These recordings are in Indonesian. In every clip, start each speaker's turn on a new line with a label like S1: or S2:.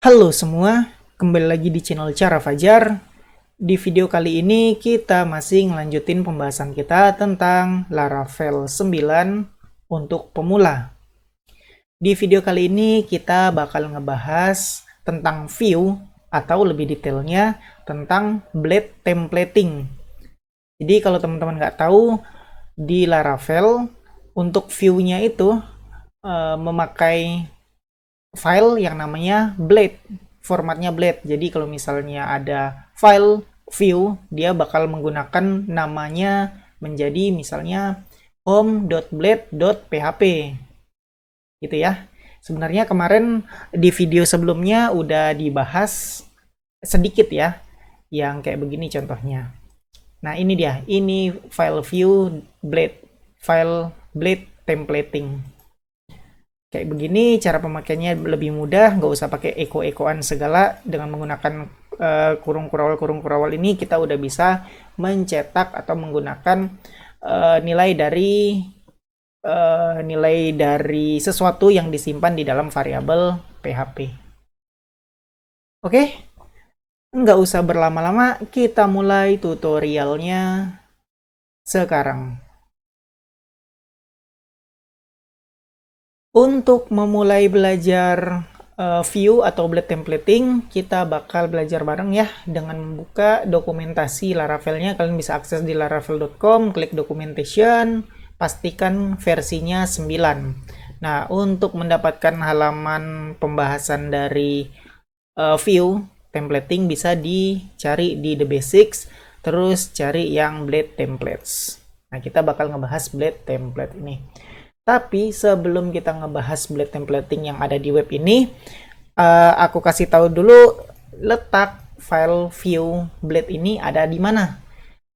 S1: Halo semua, kembali lagi di channel Cara Fajar. Di video kali ini kita masih ngelanjutin pembahasan kita tentang Laravel 9 untuk pemula. Di video kali ini kita bakal ngebahas tentang view atau lebih detailnya tentang blade templating. Jadi kalau teman-teman nggak tahu, di Laravel untuk view-nya itu memakai file yang namanya blade, formatnya blade. Jadi kalau misalnya ada file view, dia bakal menggunakan namanya menjadi misalnya home.blade.php gitu ya. Sebenarnya kemarin di video sebelumnya udah dibahas sedikit ya, yang kayak begini contohnya. Nah ini dia, ini file view blade, file blade templating. Kayak begini cara pemakaiannya lebih mudah, nggak usah pakai eko-ekoan segala. Dengan menggunakan kurung kurawal ini kita udah bisa mencetak atau menggunakan nilai dari sesuatu yang disimpan di dalam variabel PHP. Oke, nggak usah berlama-lama, kita mulai tutorialnya sekarang. Untuk memulai belajar view atau blade templating, kita bakal belajar bareng ya dengan membuka dokumentasi Laravelnya. Kalian bisa akses di laravel.com, klik documentation, pastikan versinya 9. Nah, untuk mendapatkan halaman pembahasan dari view templating bisa dicari di the basics, terus cari yang blade templates. Nah, kita bakal ngebahas blade template ini. Tapi sebelum kita ngebahas blade templating yang ada di web ini, aku kasih tahu dulu letak file view blade ini ada di mana.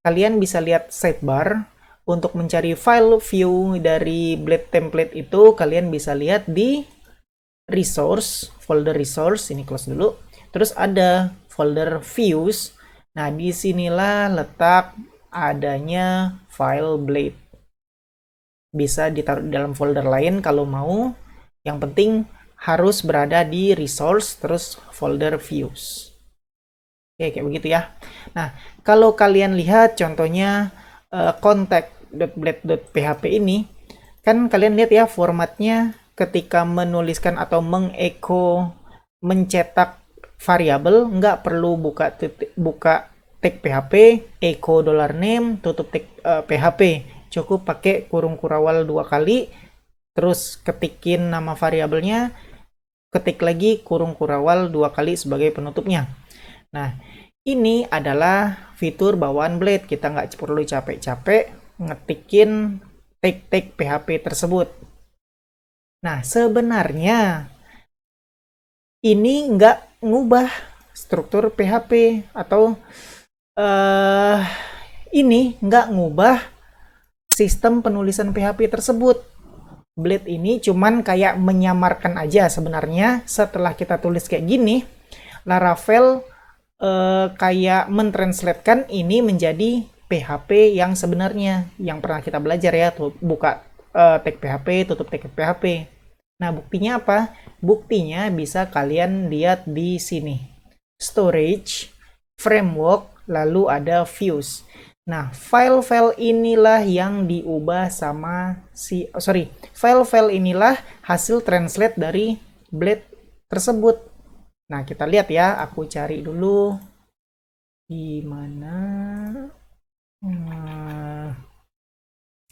S1: Kalian bisa lihat sidebar. Untuk mencari file view dari blade template itu, kalian bisa lihat di resource, folder resource, ini close dulu. Terus ada folder views. Nah, disinilah letak adanya file blade. Bisa ditaruh di dalam folder lain kalau mau. Yang penting harus berada di resource terus folder views. Oke, kayak begitu ya. Nah, kalau kalian lihat contohnya contact.blade.php ini, kan kalian lihat ya formatnya ketika menuliskan atau mencetak variabel nggak perlu buka tag PHP, echo $name, tutup tag PHP. Cukup pakai kurung kurawal 2 kali, terus ketikin nama variabelnya, ketik lagi kurung kurawal 2 kali sebagai penutupnya. Nah, ini adalah fitur bawaan Blade. Kita nggak perlu capek-capek ngetikin tag-tag PHP tersebut. Nah, sebenarnya ini nggak ngubah struktur PHP atau ini nggak ngubah sistem penulisan PHP tersebut. Blade ini cuman kayak menyamarkan aja sebenarnya. Setelah kita tulis kayak gini, Laravel kayak mentranslatekan ini menjadi PHP yang sebenarnya, yang pernah kita belajar ya, tuh buka tag PHP, tutup tag PHP. Nah, buktinya apa? Buktinya bisa kalian lihat di sini. Storage, framework, lalu ada views. Nah, file-file inilah yang diubah sama file-file inilah hasil translate dari Blade tersebut. Nah, kita lihat ya, aku cari dulu di mana.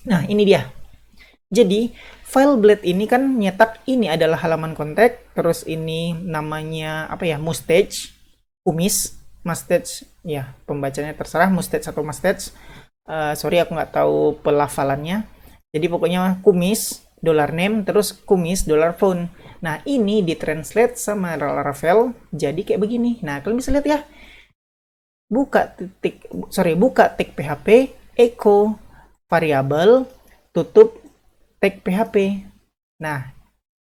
S1: Nah, ini dia. Jadi, file Blade ini kan nyetak ini adalah halaman kontak, terus ini namanya apa ya? Mustache, ya pembacanya terserah mustache atau mustache. Sorry aku nggak tahu pelafalannya. Jadi pokoknya kumis $name terus kumis $phone. Nah ini ditranslate sama Laravel jadi kayak begini. Nah kalian bisa lihat ya. Buka tag PHP, echo variabel, tutup tag PHP. Nah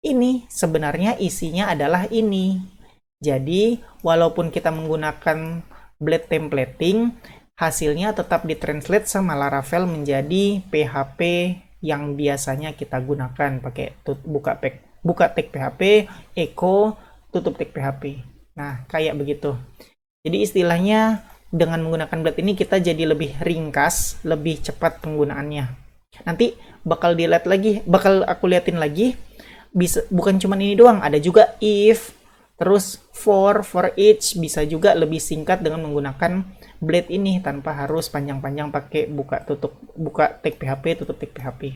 S1: ini sebenarnya isinya adalah ini. Jadi, walaupun kita menggunakan blade templating, hasilnya tetap ditranslate sama Laravel menjadi PHP yang biasanya kita gunakan pakai buka tag PHP, echo, tutup tag PHP. Nah, kayak begitu. Jadi istilahnya dengan menggunakan blade ini kita jadi lebih ringkas, lebih cepat penggunaannya. Nanti bakal dilihat lagi, bakal aku liatin lagi. Bisa bukan cuma ini doang, ada juga if, terus for each, bisa juga lebih singkat dengan menggunakan blade ini tanpa harus panjang-panjang pakai buka tutup, buka tag PHP, tutup tag PHP.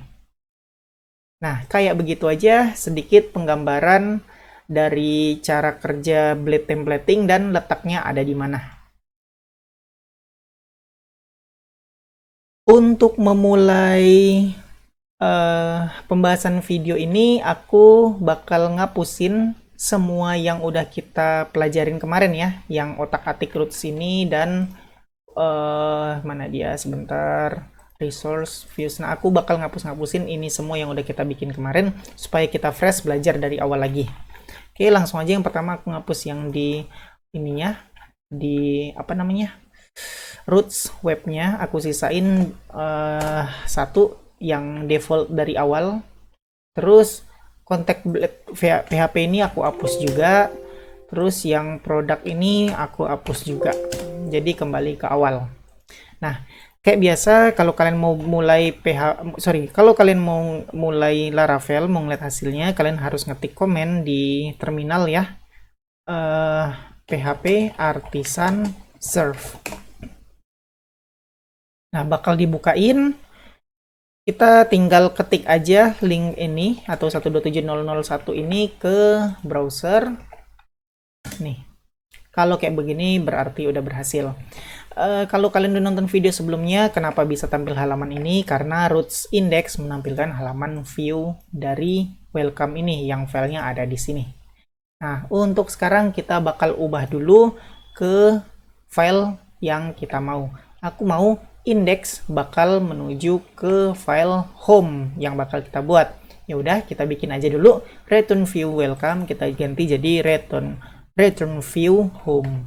S1: Nah, kayak begitu aja sedikit penggambaran dari cara kerja blade templating dan letaknya ada di mana. Untuk memulai pembahasan video ini, aku bakal ngapusin semua yang udah kita pelajarin kemarin ya, yang otak-atik roots ini dan mana dia sebentar, resource views. Nah, aku bakal ngapusin ini semua yang udah kita bikin kemarin supaya kita fresh belajar dari awal lagi. Oke, langsung aja yang pertama aku ngapus yang di ininya, di apa namanya, roots webnya aku sisain satu yang default dari awal. Terus kontak PHP ini aku hapus juga. Terus yang produk ini aku hapus juga. Jadi kembali ke awal. Nah, kayak biasa kalau kalian mau mulai kalau kalian mau mulai Laravel, mau ngeliat hasilnya, kalian harus ngetik komen di terminal ya. PHP artisan serve. Nah, bakal dibukain. Kita tinggal ketik aja link ini atau 127.0.0.1 ini ke browser. Nih, kalau kayak begini berarti udah berhasil. Kalau kalian udah nonton video sebelumnya, kenapa bisa tampil halaman ini? Karena roots index menampilkan halaman view dari welcome ini yang filenya ada di sini. Nah, untuk sekarang kita bakal ubah dulu ke file yang kita mau. Aku mau index bakal menuju ke file home yang bakal kita buat. Ya udah, kita bikin aja dulu return view welcome, kita ganti jadi return view home.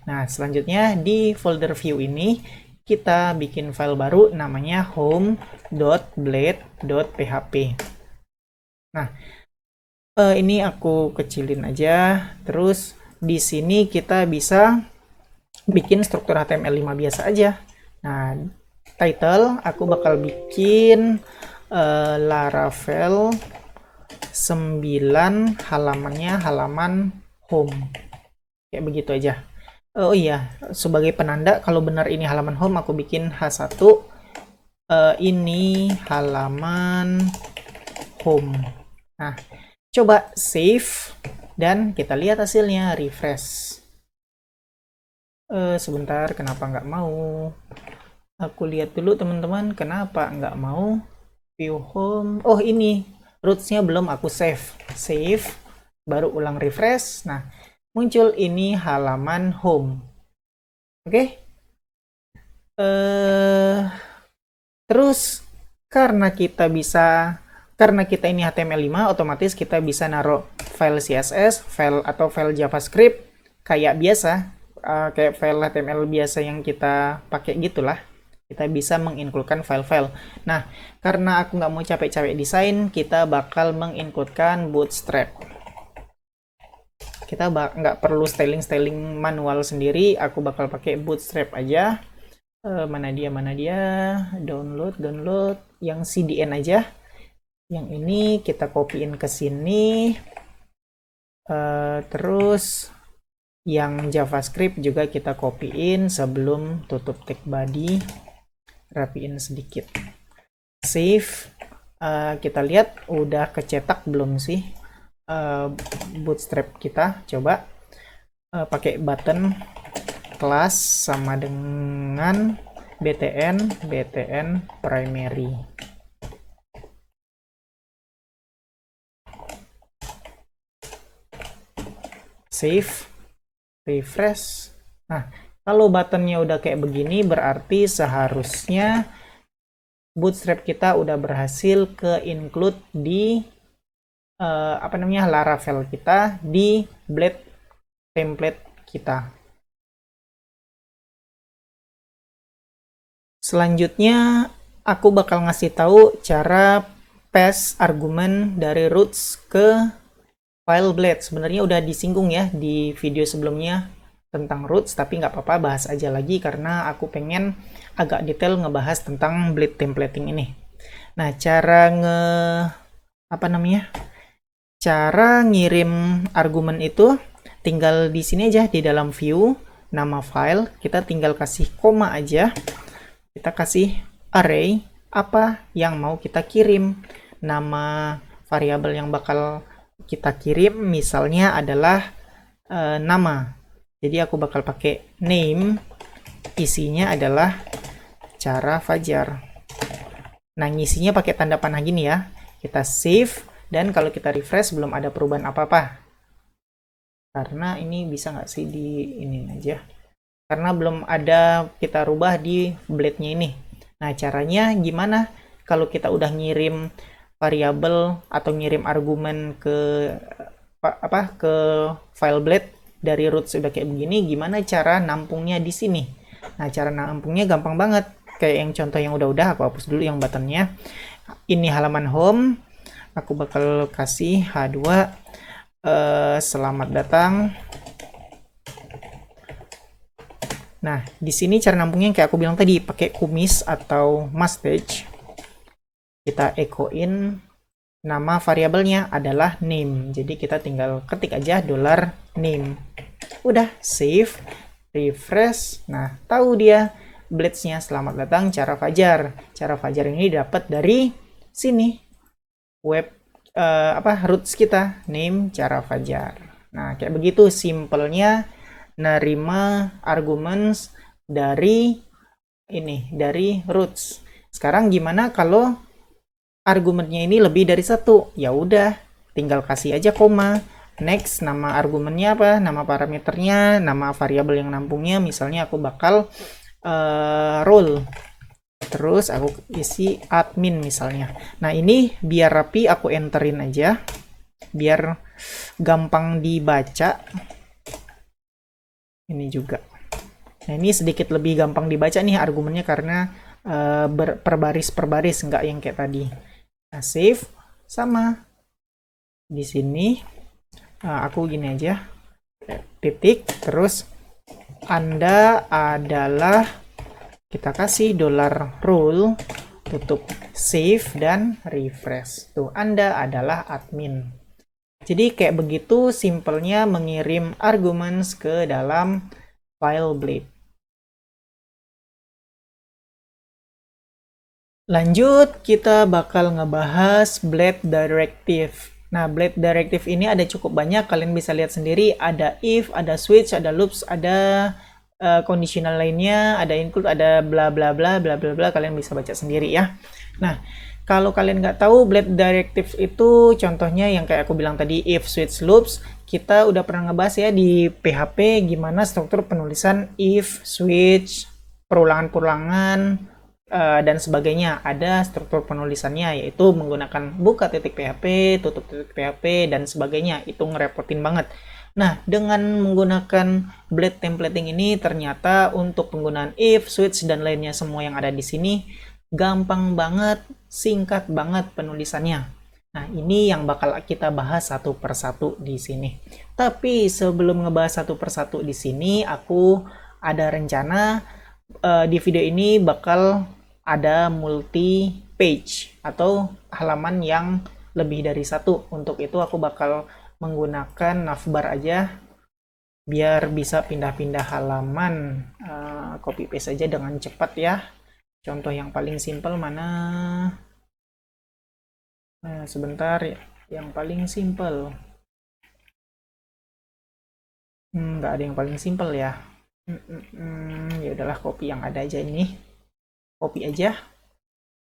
S1: Nah, selanjutnya di folder view ini kita bikin file baru namanya home.blade.php. Nah, ini aku kecilin aja. Terus di sini kita bisa bikin struktur HTML5 biasa aja. Nah, title aku bakal bikin Laravel 9, halamannya halaman home. Kayak begitu aja. Oh iya, sebagai penanda kalau benar ini halaman home, aku bikin H1. Ini halaman home. Nah, coba save dan kita lihat hasilnya, refresh. Sebentar, kenapa nggak mau? Aku lihat dulu teman-teman, kenapa nggak mau view home. Oh, ini rootsnya belum aku save, baru ulang refresh. Nah, muncul ini halaman home. Oke. Terus karena kita ini HTML5, otomatis kita bisa naruh file CSS, file atau file JavaScript kayak biasa, kayak file HTML biasa yang kita pakai gitulah. Kita bisa mengincludekan file-file. Nah, karena aku nggak mau capek-capek desain, kita bakal mengincludekan Bootstrap. Kita nggak perlu styling manual sendiri, aku bakal pakai Bootstrap aja. Mana dia, download yang CDN aja. Yang ini kita copyin ke sini. Terus yang JavaScript juga kita copyin sebelum tutup tag body, rapiin sedikit. Save. Kita lihat udah kecetak belum sih Bootstrap kita. Coba pakai button class sama dengan btn primary. Save, refresh. Nah, kalau buttonnya udah kayak begini, berarti seharusnya Bootstrap kita udah berhasil ke include di Laravel kita di Blade template kita. Selanjutnya aku bakal ngasih tahu cara pass argumen dari roots ke file blade. Sebenarnya udah disinggung ya di video sebelumnya tentang roots, tapi nggak apa-apa, bahas aja lagi karena aku pengen agak detail ngebahas tentang blade templating ini. Nah, cara ngirim argumen itu tinggal di sini aja, di dalam view nama file, kita tinggal kasih koma aja. Kita kasih array apa yang mau kita kirim. Nama variabel yang bakal kita kirim misalnya adalah nama. Jadi aku bakal pakai name, isinya adalah cara Fajar. Nah, ngisinya pakai tanda panah gini ya. Kita save, dan kalau kita refresh belum ada perubahan apa-apa. Karena ini bisa nggak sih di ini aja? Karena belum ada kita rubah di blade-nya ini. Nah, caranya gimana? Kalau kita udah ngirim variabel atau ngirim argumen ke ke file blade dari root sudah kayak begini, gimana cara nampungnya di sini? Nah, cara nampungnya gampang banget. Kayak yang contoh yang udah-udah, aku hapus dulu yang buttonnya. Ini halaman home. Aku bakal kasih H2. Selamat datang. Nah, di sini cara nampungnya kayak aku bilang tadi, pakai kumis atau mustache. Kita echoin nama variabelnya adalah name. Jadi kita tinggal ketik aja $name. Udah, save, refresh. Nah, tahu dia blades-nya selamat datang cara Fajar. Cara Fajar ini dapat dari sini. Web roots kita, name cara Fajar. Nah, kayak begitu simpelnya nerima arguments dari roots. Sekarang gimana kalau argumennya ini lebih dari satu? Ya udah, tinggal kasih aja koma. Next, nama argumennya apa? Nama parameternya, nama variabel yang nampungnya. Misalnya aku bakal role. Terus aku isi admin misalnya. Nah, ini biar rapi aku enterin aja. Biar gampang dibaca. Ini juga. Nah, ini sedikit lebih gampang dibaca nih argumennya karena per baris nggak yang kayak tadi. Nah, save sama. Di sini aku gini aja. Titik, terus Anda adalah, kita kasih $role, tutup, save, dan refresh. Tuh, Anda adalah admin. Jadi kayak begitu simpelnya mengirim arguments ke dalam file blade. Lanjut, kita bakal ngebahas blade directive. Nah, blade directive ini ada cukup banyak, kalian bisa lihat sendiri. Ada if, ada switch, ada loops, ada conditional lainnya, ada include, ada bla bla bla bla bla bla, kalian bisa baca sendiri ya. Nah, kalau kalian nggak tahu blade directive itu contohnya yang kayak aku bilang tadi, if, switch, loops, kita udah pernah ngebahas ya di PHP gimana struktur penulisan if, switch, perulangan-perulangan, dan sebagainya. Ada struktur penulisannya, yaitu menggunakan buka titik PHP, tutup titik PHP, dan sebagainya. Itu ngerepotin banget. Nah, dengan menggunakan blade templating ini, ternyata untuk penggunaan if, switch, dan lainnya semua yang ada di sini, gampang banget, singkat banget penulisannya. Nah, ini yang bakal kita bahas satu persatu di sini. Tapi sebelum ngebahas satu persatu di sini, aku ada rencana di video ini bakal ada multi page atau halaman yang lebih dari satu. Untuk itu aku bakal menggunakan navbar aja biar bisa pindah-pindah halaman, copy paste aja dengan cepat ya. Contoh yang paling simple mana? Sebentar ya, yang paling simple. Nggak ada yang paling simple ya. Ya udahlah, copy yang ada aja ini. Copy aja.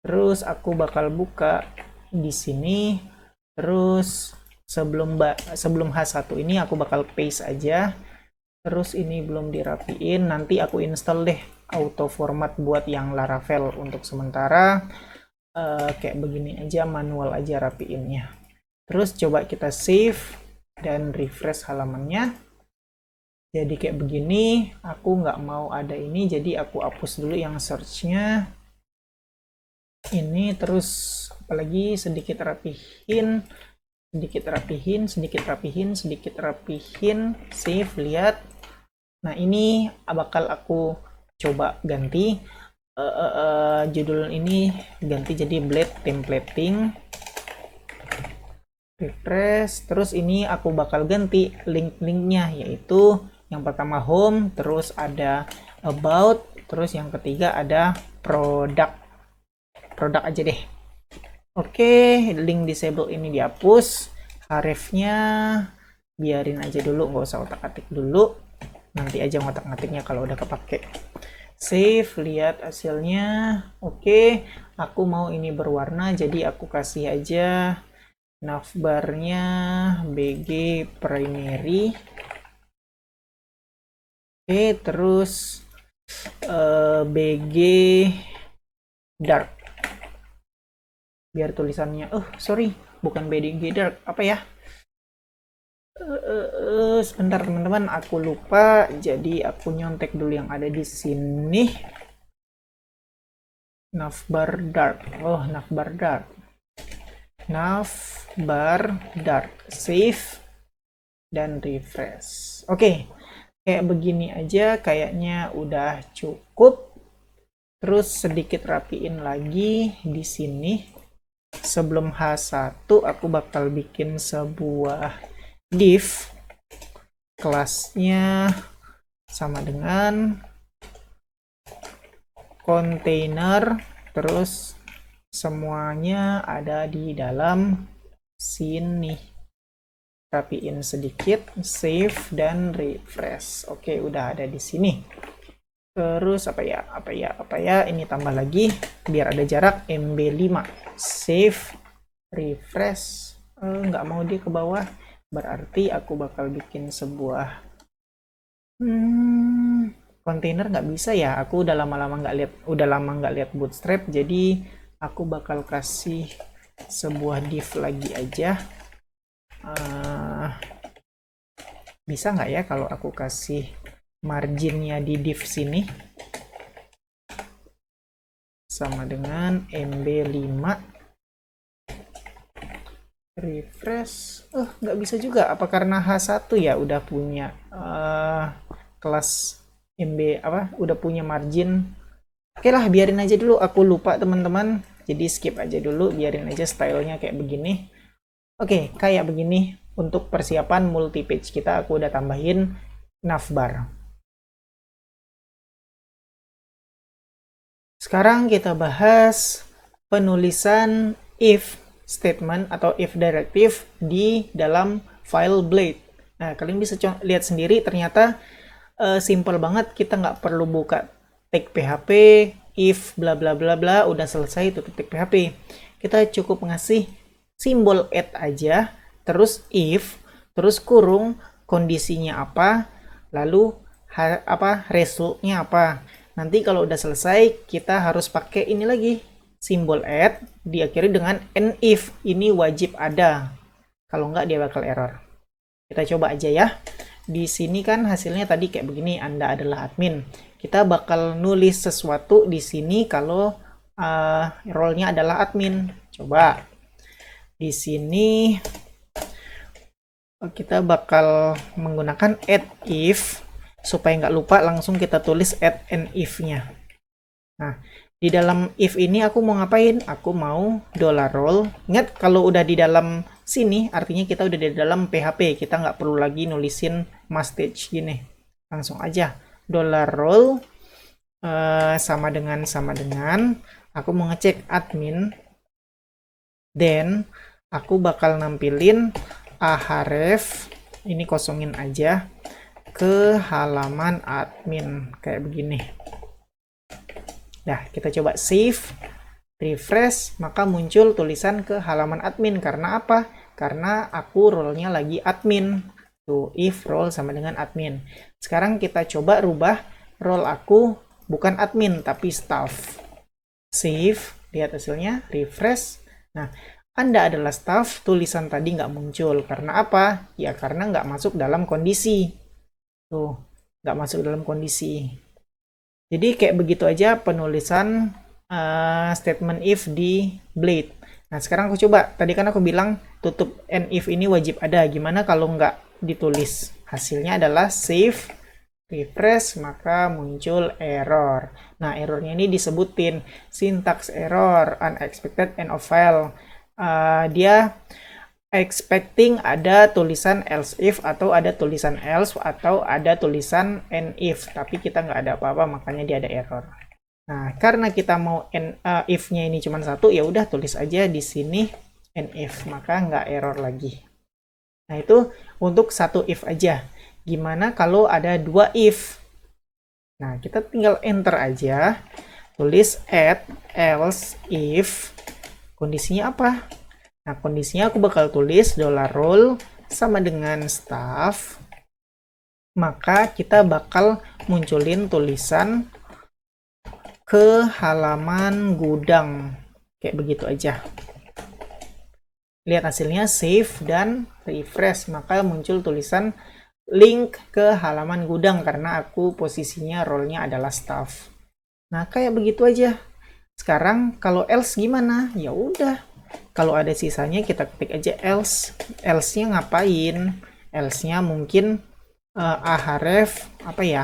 S1: Terus aku bakal buka di sini. Terus sebelum H1 ini aku bakal paste aja. Terus ini belum dirapiin, nanti aku install deh auto format buat yang Laravel. Untuk sementara kayak begini aja, manual aja rapiinnya. Terus coba kita save dan refresh halamannya. Jadi kayak begini, aku nggak mau ada ini, jadi aku hapus dulu yang search-nya. Ini terus apalagi sedikit rapihin. sedikit rapihin, sedikit rapihin, sedikit rapihin, save, lihat. Nah, ini bakal aku coba ganti judul ini, ganti jadi blade templating, refresh. Terus ini aku bakal ganti link-linknya, yaitu yang pertama home, terus ada about, terus yang ketiga ada produk aja deh. Oke, link disable ini dihapus, hrefnya biarin aja dulu, nggak usah otak-atik dulu, nanti aja ngotak-ngatiknya kalau udah kepake. Save, lihat hasilnya. Oke, aku mau ini berwarna, jadi aku kasih aja navbarnya BG primary. Oke, terus BG dark, biar tulisannya sorry, bukan BG dark, apa ya, sebentar teman-teman, aku lupa, jadi aku nyontek dulu yang ada di sini. Navbar dark, navbar dark, save dan refresh. Oke, kayak begini aja kayaknya udah cukup. Terus sedikit rapiin lagi di sini. Sebelum H1 aku bakal bikin sebuah div, kelasnya sama dengan container, terus semuanya ada di dalam sini. Rapiin sedikit, save dan refresh. Oke, udah ada di sini. Terus apa ya, ini tambah lagi biar ada jarak, MB5, save, refresh. Nggak mau dia ke bawah, berarti aku bakal bikin sebuah kontainer. Nggak bisa ya, aku udah lama nggak lihat Bootstrap, jadi aku bakal kasih sebuah div lagi aja. Bisa nggak ya kalau aku kasih marginnya di div sini sama dengan MB5, refresh. Nggak bisa juga, apa karena H1 ya udah punya kelas MB udah punya margin. Oke lah, biarin aja dulu, aku lupa teman-teman, jadi skip aja dulu, biarin aja stylenya kayak begini. Oke, kayak begini. Untuk persiapan multi page kita aku udah tambahin navbar. Sekarang kita bahas penulisan if statement atau if directive di dalam file Blade. Nah, kalian bisa lihat sendiri, ternyata simple banget, kita nggak perlu buka tag PHP, if bla bla bla bla, udah selesai tutup tag PHP. Kita cukup ngasih simbol add aja, terus if, terus kurung, kondisinya apa, lalu resultnya apa. Nanti kalau udah selesai, kita harus pakai ini lagi, simbol add, diakhiri dengan and if, ini wajib ada. Kalau nggak dia bakal error. Kita coba aja ya. Di sini kan hasilnya tadi kayak begini, Anda adalah admin. Kita bakal nulis sesuatu di sini kalau role-nya adalah admin. Coba. Di sini kita bakal menggunakan add if, supaya nggak lupa langsung kita tulis add and if-nya. Nah, di dalam if ini aku mau ngapain? Aku mau $role. Ingat, kalau udah di dalam sini, artinya kita udah di dalam PHP. Kita nggak perlu lagi nulisin message gini. Langsung aja. $role sama dengan, aku mau ngecek admin. Then, aku bakal nampilin ahref, ini kosongin aja, ke halaman admin kayak begini. Nah, kita coba save, refresh, maka muncul tulisan ke halaman admin. Karena apa? Karena aku role-nya lagi admin. Tuh, if role sama dengan admin. Sekarang kita coba rubah role aku bukan admin, tapi staff. Save, lihat hasilnya, refresh. Nah, Anda adalah staff, tulisan tadi nggak muncul. Karena apa? Ya, karena nggak masuk dalam kondisi. Tuh, nggak masuk dalam kondisi. Jadi kayak begitu aja penulisan statement if di Blade. Nah, sekarang aku coba. Tadi kan aku bilang tutup and if ini wajib ada. Gimana kalau nggak ditulis? Hasilnya adalah save, refresh, maka muncul error. Nah, errornya ini disebutin syntax error, unexpected end of file. Dia expecting ada tulisan else if atau ada tulisan else atau ada tulisan end if, tapi kita nggak ada apa-apa, makanya dia ada error. Nah, karena kita mau if-nya ini cuma satu, ya udah tulis aja di sini end if, maka nggak error lagi. Nah, itu untuk satu if aja. Gimana kalau ada dua if? Nah, kita tinggal enter aja, tulis add else if, kondisinya apa? Nah, kondisinya aku bakal tulis $roll sama dengan staff, maka kita bakal munculin tulisan ke halaman gudang. Kayak begitu aja. Lihat hasilnya, save dan refresh, maka muncul tulisan link ke halaman gudang karena aku posisinya role-nya adalah staff. Nah, kayak begitu aja. Sekarang kalau else gimana? Ya udah. Kalau ada sisanya kita ketik aja else. Else-nya ngapain? Else-nya mungkin ahref apa ya?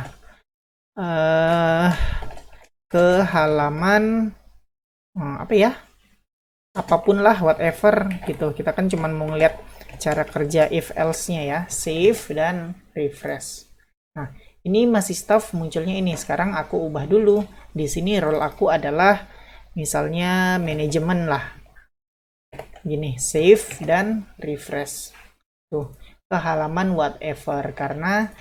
S1: Ke halaman apa ya? Apapun lah, whatever gitu. Kita kan cuma mau ngeliat cara kerja if else-nya ya. Save dan refresh. Nah, ini masih staff, munculnya ini. Sekarang aku ubah dulu. Di sini role aku adalah misalnya manajemen lah. Gini, save dan refresh. Tuh, ke halaman whatever. Karena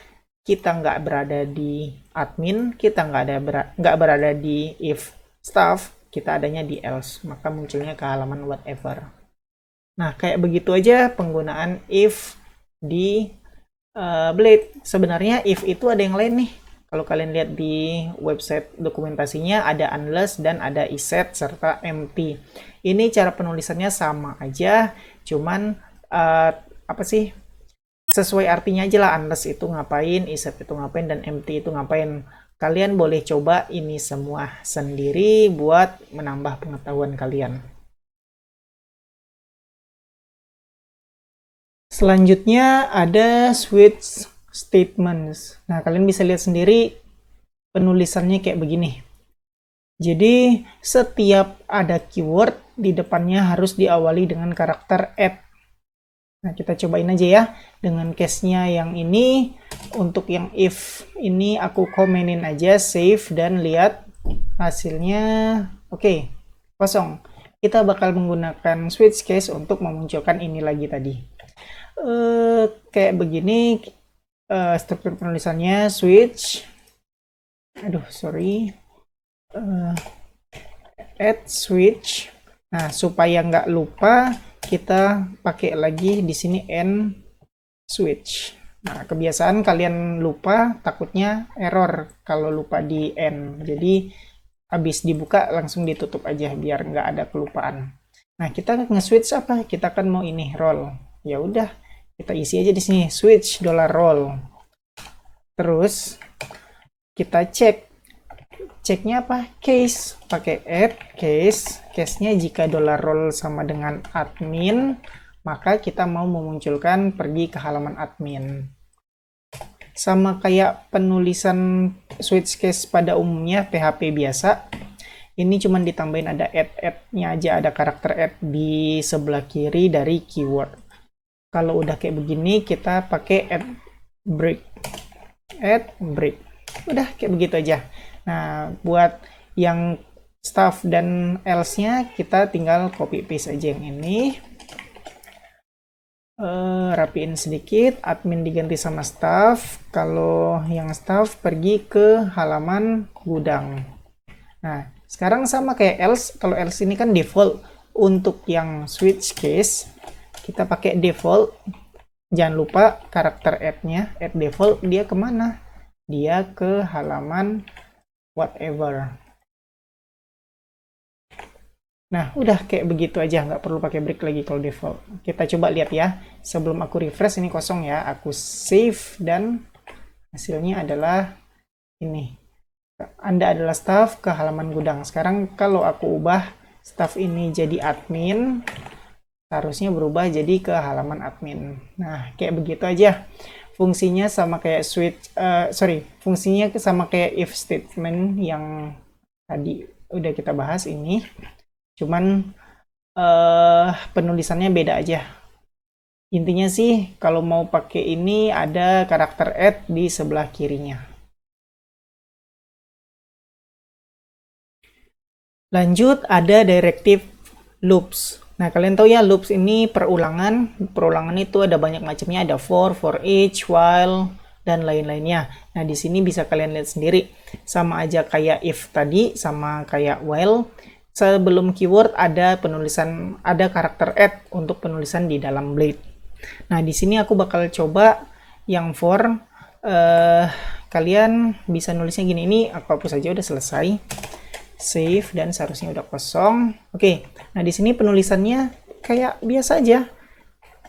S1: kita nggak berada di admin, kita nggak berada di if staff, kita adanya di else, maka munculnya ke halaman whatever. Nah, kayak begitu aja penggunaan if di Blade. Sebenarnya if itu ada yang lain nih. Kalau kalian lihat di website dokumentasinya ada unless dan ada iset serta empty. Ini cara penulisannya sama aja, cuman apa sih? Sesuai artinya aja lah, unless itu ngapain, iset itu ngapain, dan empty itu ngapain. Kalian boleh coba ini semua sendiri buat menambah pengetahuan kalian. Selanjutnya ada switch statements. Nah, kalian bisa lihat sendiri penulisannya kayak begini. Jadi, setiap ada keyword di depannya harus diawali dengan karakter add. Nah, kita cobain aja ya. Dengan case-nya yang ini, untuk yang if ini aku komenin aja, save, dan lihat hasilnya. Oke, kosong. Kita bakal menggunakan switch case untuk memunculkan ini lagi tadi. Kayak begini struktur penulisannya, switch. Aduh, sorry. Add switch. Nah, supaya nggak lupa, kita pakai lagi di sini end switch. Nah, kebiasaan kalian lupa, takutnya error kalau lupa di end. Jadi habis dibuka langsung ditutup aja biar nggak ada kelupaan. Nah, kita nge-switch apa? Kita kan mau ini roll. Ya udah, kita isi aja di sini switch $roll. Terus kita cek. Ceknya apa? Case. Pakai add case. Case-nya jika $roll sama dengan admin, maka kita mau memunculkan pergi ke halaman admin. Sama kayak penulisan switch case pada umumnya PHP biasa. Ini cuma ditambahin ada add-nya aja, ada karakter add di sebelah kiri dari keyword. Kalau udah kayak begini, kita pakai add break. Add break. Udah kayak begitu aja. Nah, buat yang staff dan else-nya, kita tinggal copy paste aja yang ini. Rapiin sedikit, admin diganti sama staff. Kalau yang staff pergi ke halaman gudang. Nah, sekarang sama kayak else. Kalau else ini kan default. Untuk yang switch case, kita pakai default. Jangan lupa karakter add-nya, add default, dia kemana? Dia ke halaman whatever. Nah, udah kayak begitu aja, nggak perlu pakai break lagi kalau default. Kita coba lihat ya. Sebelum aku refresh, ini kosong ya. Aku save dan hasilnya adalah ini. Anda adalah staff ke halaman gudang. Sekarang kalau aku ubah Staff ini jadi admin, harusnya berubah jadi ke halaman admin. Nah, kayak begitu aja. Fungsinya sama kayak fungsinya sama kayak if statement yang tadi udah kita bahas ini. Cuman penulisannya beda aja. Intinya sih kalau mau pakai ini ada karakter add di sebelah kirinya. Lanjut ada directive loops. Nah, kalian tahu ya loops ini perulangan. Perulangan itu ada banyak macamnya, ada for each, while, dan lain-lainnya. Nah, di sini bisa kalian lihat sendiri. Sama aja kayak if tadi, sama kayak while. Sebelum keyword ada karakter add untuk penulisan di dalam blade. Nah, di sini aku bakal coba yang for. Kalian bisa nulisnya gini, ini aku hapus aja, udah selesai. Save dan seharusnya udah kosong. Oke, nah di sini penulisannya kayak biasa aja.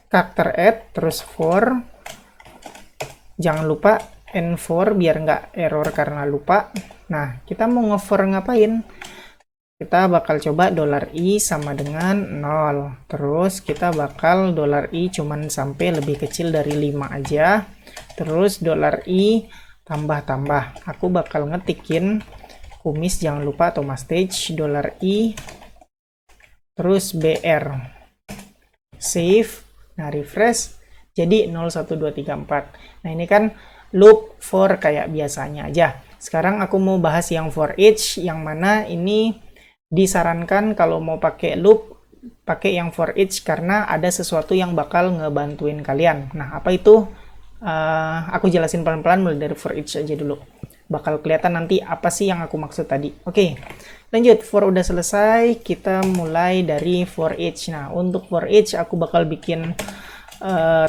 S1: Karakter add, terus for. Jangan lupa n4 biar nggak error karena lupa. Nah, kita mau nge-for ngapain? Kita bakal coba $i sama dengan 0. Terus kita bakal $i cuman sampai lebih kecil dari 5 aja. Terus $i tambah-tambah. Aku bakal ngetikin kumis, jangan lupa atau stage $i terus br, save. Nah, refresh jadi 01234. Nah, ini kan loop for kayak biasanya aja. Sekarang aku mau bahas yang for each, yang mana ini disarankan kalau mau pakai loop pakai yang for each karena ada sesuatu yang bakal ngebantuin kalian. Nah, apa itu? Aku jelasin pelan-pelan mulai dari for each aja dulu. Bakal kelihatan nanti apa sih yang aku maksud tadi. Oke, lanjut. For udah selesai, kita mulai dari for each. Nah, untuk for each aku bakal bikin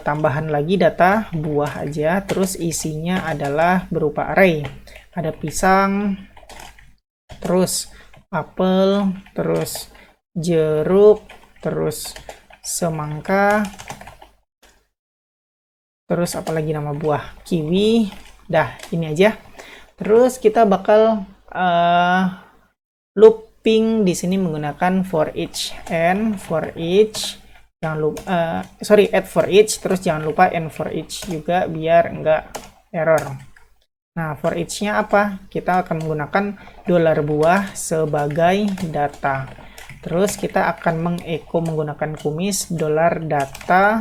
S1: tambahan lagi data buah aja. Terus isinya adalah berupa array. Ada pisang, terus apel, terus jeruk, terus semangka, terus apalagi nama buah, kiwi. Dah, ini aja. Terus kita bakal looping di sini menggunakan for each and for each. Jangan lupa add for each, terus jangan lupa and for each juga biar enggak error. Nah, for each-nya apa? Kita akan menggunakan $buah sebagai data. Terus kita akan mengecho menggunakan kumis $data,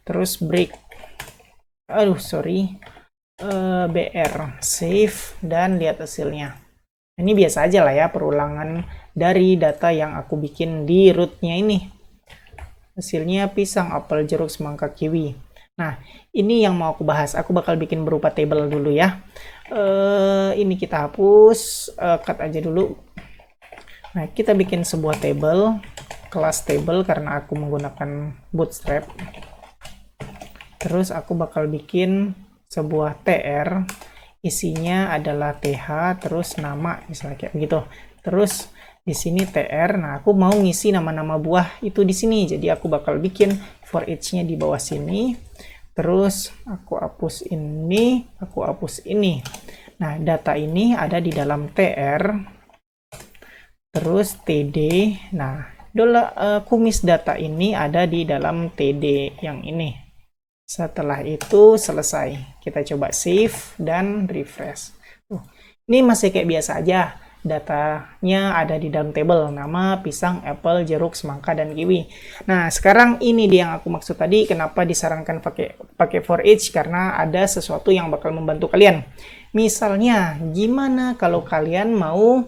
S1: terus break. BR, save, dan lihat hasilnya. Ini biasa aja lah ya, perulangan dari data yang aku bikin di rootnya ini. Hasilnya pisang, apel, jeruk, semangka, kiwi. Nah, ini yang mau aku bahas. Aku bakal bikin berupa table dulu ya. Ini kita hapus, cut aja dulu. Nah, kita bikin sebuah table, kelas table karena aku menggunakan bootstrap. Terus aku bakal bikin sebuah tr, isinya adalah th, terus nama, misalnya kayak begitu. Terus di sini tr. Nah, aku mau ngisi nama-nama buah itu di sini. Jadi aku bakal bikin for each-nya di bawah sini. Terus aku hapus ini, aku hapus ini. Nah, data ini ada di dalam tr. Terus td. Nah, kumis data ini ada di dalam td yang ini. Setelah itu selesai. Kita coba save dan refresh. Ini masih kayak biasa aja. Datanya ada di dalam table. Nama, pisang, apel, jeruk, semangka, dan kiwi. Nah, sekarang ini dia yang aku maksud tadi. Kenapa disarankan pakai for each? Karena ada sesuatu yang bakal membantu kalian. Misalnya, gimana kalau kalian mau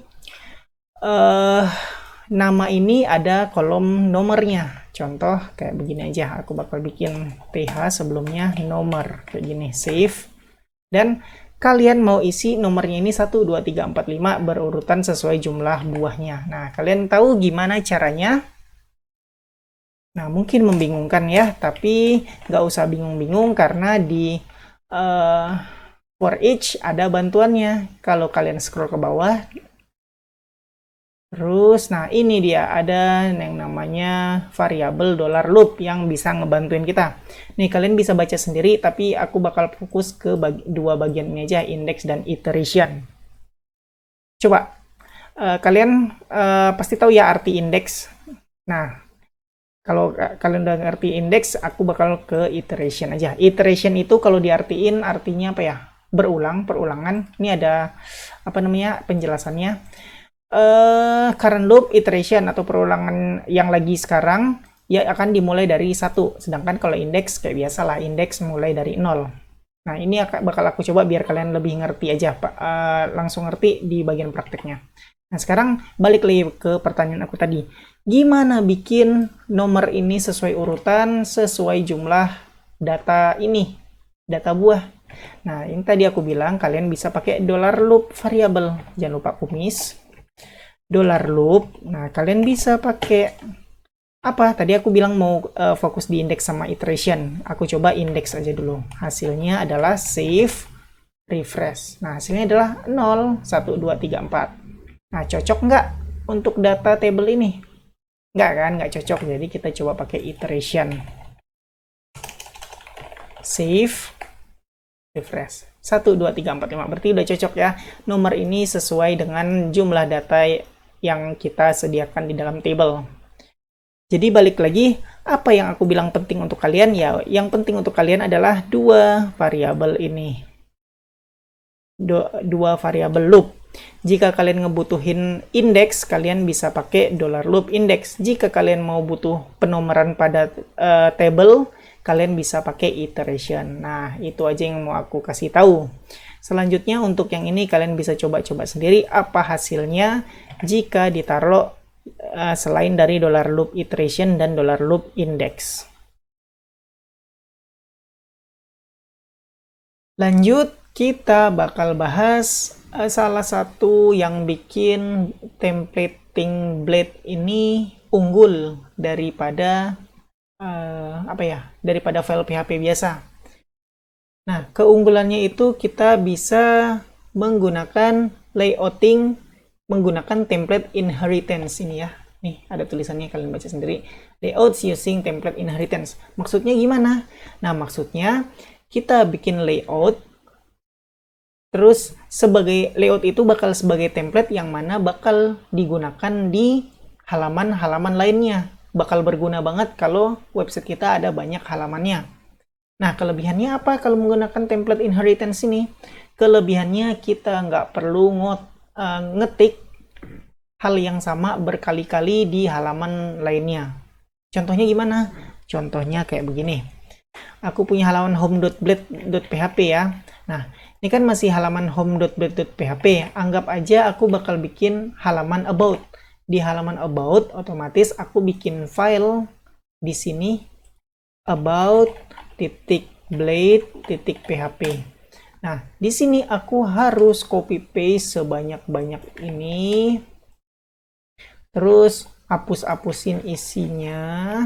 S1: nama ini ada kolom nomornya. Contoh kayak begini aja, aku bakal bikin th sebelumnya nomor kayak gini, save. Dan kalian mau isi nomornya ini 1, 2, 3, 4, 5 berurutan sesuai jumlah buahnya. Nah, kalian tahu gimana caranya? Nah, mungkin membingungkan ya, tapi nggak usah bingung-bingung karena di for each ada bantuannya. Kalau kalian scroll ke bawah, terus, nah ini dia ada yang namanya variabel $loop yang bisa ngebantuin kita. Nih kalian bisa baca sendiri, tapi aku bakal fokus ke dua bagian ini aja, index dan iteration. Coba Kalian pasti tahu ya arti indeks. Nah, kalau kalian udah ngerti indeks, aku bakal ke iteration aja. Iteration itu kalau diartiin artinya apa ya? Berulang, perulangan. Ini ada apa namanya penjelasannya. Current loop iteration atau perulangan yang lagi sekarang ya akan dimulai dari 1. Sedangkan kalau indeks kayak biasa lah, indeks mulai dari 0. Nah, ini bakal aku coba biar kalian lebih ngerti aja, Pak. Langsung ngerti di bagian prakteknya. Nah, sekarang balik lagi ke pertanyaan aku tadi. Gimana bikin nomor ini sesuai urutan, sesuai jumlah data ini, data buah. Nah, ini tadi aku bilang kalian bisa pakai $loop variable. Jangan lupa kumis. $loop. Nah, kalian bisa pakai apa? Tadi aku bilang mau fokus di indeks sama iteration. Aku coba indeks aja dulu. Hasilnya adalah save, refresh. Nah, hasilnya adalah 0, 1, 2, 3, 4. Nah, cocok nggak untuk data table ini? Nggak kan? Nggak cocok. Jadi kita coba pakai iteration. Save, refresh. 1, 2, 3, 4, 5. Berarti udah cocok ya. Nomor ini sesuai dengan jumlah data yang kita sediakan di dalam table. Jadi balik lagi, apa yang aku bilang penting untuk kalian? Ya, yang penting untuk kalian adalah dua variabel ini. Dua variabel loop. Jika kalian ngebutuhin indeks, kalian bisa pakai $loop index. Jika kalian mau butuh penomoran pada table, kalian bisa pakai iteration. Nah, itu aja yang mau aku kasih tahu. Selanjutnya untuk yang ini kalian bisa coba-coba sendiri apa hasilnya jika ditaruh selain dari $loop iteration dan $loop index. Lanjut, kita bakal bahas salah satu yang bikin templating blade ini unggul daripada daripada file PHP biasa. Nah, keunggulannya itu kita bisa menggunakan layouting menggunakan template inheritance ini ya. Nih, ada tulisannya, kalian baca sendiri. Layouts using template inheritance. Maksudnya gimana? Nah, maksudnya kita bikin layout, terus sebagai layout itu bakal sebagai template yang mana bakal digunakan di halaman-halaman lainnya. Bakal berguna banget kalau website kita ada banyak halamannya. Nah, kelebihannya apa kalau menggunakan template inheritance ini? Kelebihannya kita nggak perlu ngetik hal yang sama berkali-kali di halaman lainnya. Contohnya gimana? Contohnya kayak begini. Aku punya halaman home.blade.php ya. Nah, ini kan masih halaman home.blade.php. Anggap aja aku bakal bikin halaman about. Di halaman about, otomatis aku bikin file di sini about.blade.php. Nah, di sini aku harus copy paste sebanyak-banyak ini. Terus hapus-hapusin isinya.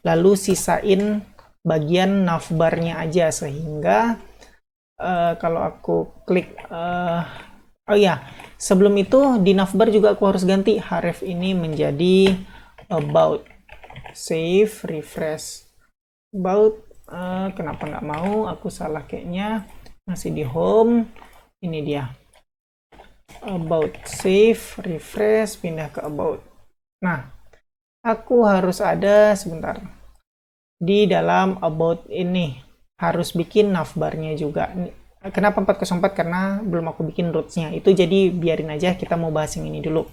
S1: Lalu sisain bagian navbarnya aja sehingga kalau aku klik oh ya, sebelum itu di navbar juga aku harus ganti href ini menjadi about. Save, refresh. About kenapa nggak mau? Aku salah kayaknya. Masih di home, ini dia about. Save, refresh, pindah ke about. Nah, aku harus ada sebentar di dalam about ini harus bikin navbarnya juga. Kenapa 404? Karena belum aku bikin rootsnya. Itu jadi biarin aja, kita mau bahas yang ini dulu.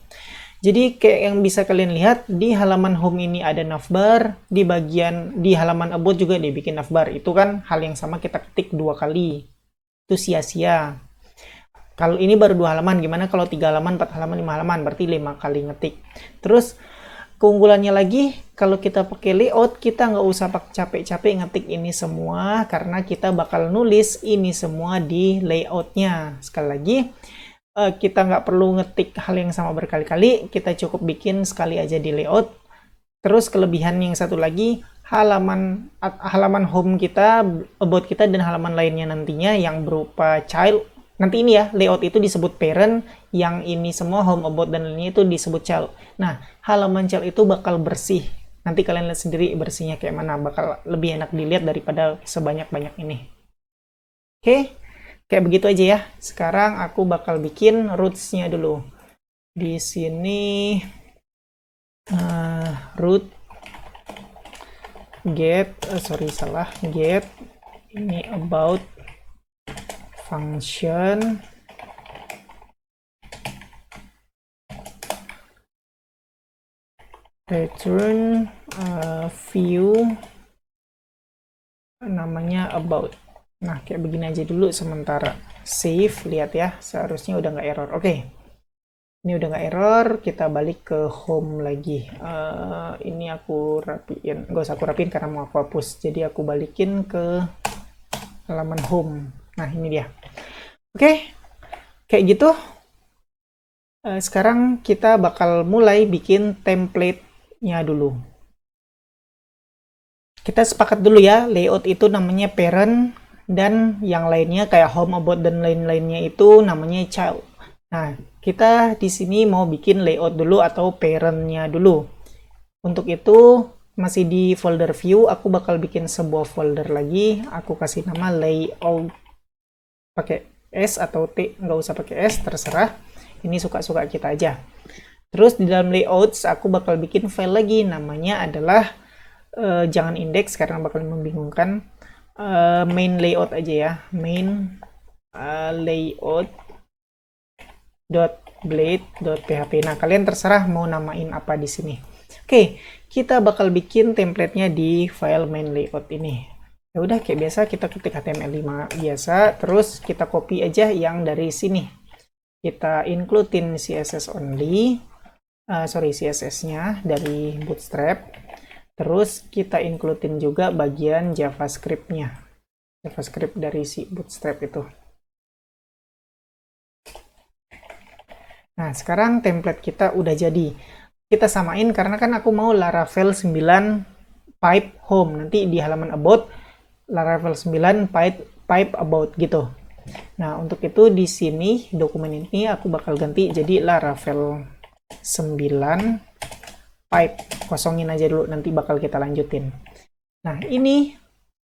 S1: Jadi kayak yang bisa kalian lihat di halaman home ini ada navbar, di halaman about juga dia bikin navbar. Itu kan hal yang sama kita ketik 2 kali. Itu sia-sia. Kalau ini baru 2 halaman, gimana kalau 3 halaman, 4 halaman, 5 halaman, berarti 5 kali ngetik. Terus keunggulannya lagi, kalau kita pakai layout, kita nggak usah capek-capek ngetik ini semua, karena kita bakal nulis ini semua di layoutnya. Sekali lagi, kita nggak perlu ngetik hal yang sama berkali-kali, kita cukup bikin sekali aja di layout. Terus kelebihan yang satu lagi, halaman home kita, about kita, dan halaman lainnya nantinya yang berupa child, nanti ini ya, layout itu disebut parent, yang ini semua home, about, dan lainnya itu disebut child. Nah, halaman child itu bakal bersih. Nanti kalian lihat sendiri bersihnya kayak mana, bakal lebih enak dilihat daripada sebanyak-banyak ini. Oke, kayak begitu aja ya. Sekarang aku bakal bikin roots-nya dulu. Di sini root get, get ini about function return view namanya about. Nah, kayak begini aja dulu sementara. Save, lihat ya, seharusnya udah nggak error. Oke, ini udah nggak error, kita balik ke home lagi. Ini aku rapiin, nggak usah aku rapiin karena mau aku hapus. Jadi aku balikin ke halaman home. Nah, ini dia. Oke, kayak gitu. Sekarang kita bakal mulai bikin template-nya dulu. Kita sepakat dulu ya, layout itu namanya parent, dan yang lainnya kayak home, about, dan lain-lainnya itu namanya child. Nah, kita di sini mau bikin layout dulu atau parent-nya dulu. Untuk itu, masih di folder view, aku bakal bikin sebuah folder lagi. Aku kasih nama layout, pakai S atau T, nggak usah pakai S, terserah. Ini suka-suka kita aja. Terus di dalam layouts, aku bakal bikin file lagi, namanya adalah jangan index karena bakal membingungkan. Main layout aja ya, main layout.blade.php. Nah, kalian terserah mau namain apa di sini. Oke, kita bakal bikin templatenya di file main layout ini. Ya udah, kayak biasa kita ketik HTML5 biasa, terus kita copy aja yang dari sini. Kita includein CSS only, CSS-nya dari Bootstrap. Terus kita includein juga bagian JavaScript-nya. JavaScript dari si Bootstrap itu. Nah, sekarang template kita udah jadi. Kita samain karena kan aku mau Laravel 9 pipe home. Nanti di halaman about Laravel 9 pipe about gitu. Nah, untuk itu di sini dokumen ini aku bakal ganti jadi Laravel 9 pipe, kosongin aja dulu, nanti bakal kita lanjutin. Nah, ini